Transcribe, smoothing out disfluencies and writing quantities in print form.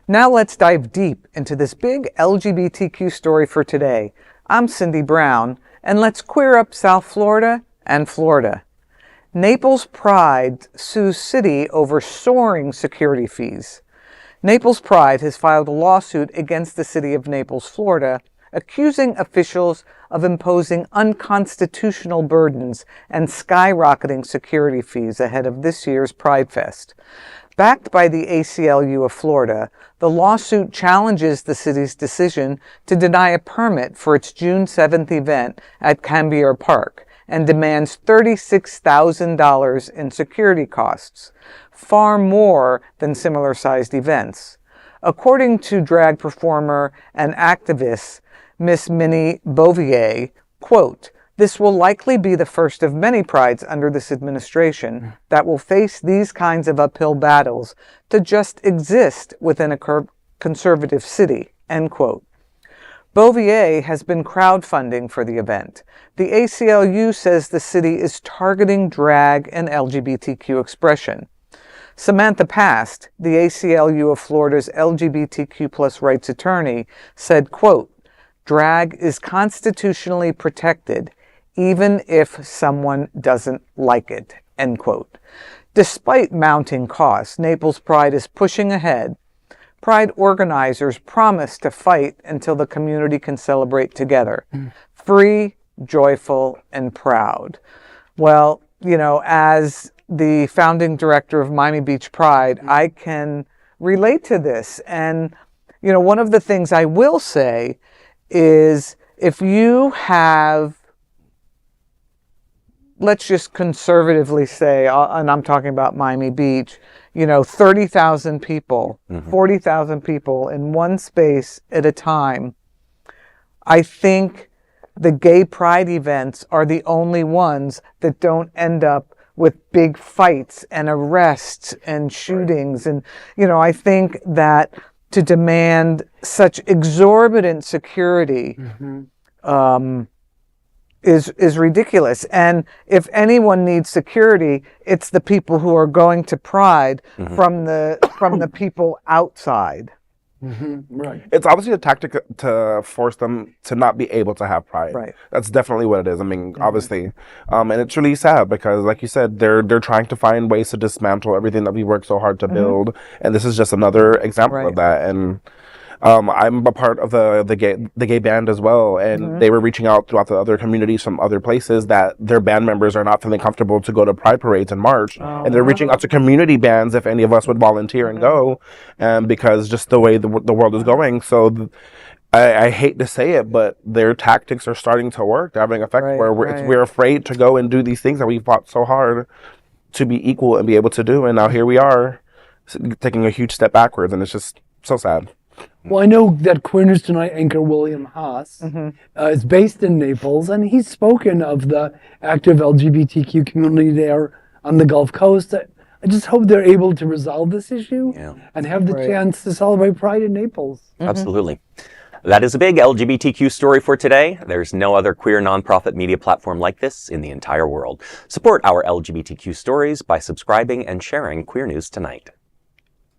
Now let's dive deep into this big LGBTQ story for today. I'm Cindy Brown, and let's queer up South Florida and Florida. Naples Pride sues city over soaring security fees. Naples Pride has filed a lawsuit against the City of Naples, Florida, accusing officials of imposing unconstitutional burdens and skyrocketing security fees ahead of this year's Pridefest. Backed by the ACLU of Florida, the lawsuit challenges the city's decision to deny a permit for its June 7th event at Cambier Park and demands $36,000 in security costs, far more than similar-sized events. According to drag performer and activist Miss Minnie Bouvèé, quote, "This will likely be the first of many prides under this administration that will face these kinds of uphill battles to just exist within a conservative city," end quote. Bouvèé has been crowdfunding for the event. The ACLU says the city is targeting drag and LGBTQ expression. Samantha Past, the ACLU of Florida's LGBTQ+ rights attorney, said, quote, "Drag is constitutionally protected even if someone doesn't like it," end quote. Despite mounting costs, Naples Pride is pushing ahead. Pride organizers promise to fight until the community can celebrate together. Free, joyful, and proud. Well, you know, as the founding director of Miami Beach Pride, I can relate to this. And, you know, one of the things I will say is if you have, let's just conservatively say, and I'm talking about Miami Beach, you know, 30,000 people, 40,000 people in one space at a time, I think the gay pride events are the only ones that don't end up with big fights and arrests and shootings. And, you know, I think that to demand such exorbitant security is ridiculous. And if anyone needs security, it's the people who are going to Pride from the people outside. Right. It's obviously a tactic to force them to not be able to have pride. Right. That's definitely what it is. I mean, obviously, and it's really sad because, like you said, they're trying to find ways to dismantle everything that we worked so hard to build, and this is just another example of that. And I'm a part of the gay band as well, and they were reaching out throughout the other communities from other places that their band members are not feeling comfortable to go to pride parades in March, and they're reaching out to community bands if any of us would volunteer and go, because just the way the world is going. So I hate to say it, but their tactics are starting to work. They're having an effect where we're afraid to go and do these things that we fought so hard to be equal and be able to do, and now here we are taking a huge step backwards, and it's just so sad. Well, I know that Queer News Tonight anchor William Haas is based in Naples, and he's spoken of the active LGBTQ community there on the Gulf Coast. I just hope they're able to resolve this issue and have the chance to celebrate Pride in Naples. Absolutely. That is a big LGBTQ story for today. There's no other queer nonprofit media platform like this in the entire world. Support our LGBTQ stories by subscribing and sharing Queer News Tonight.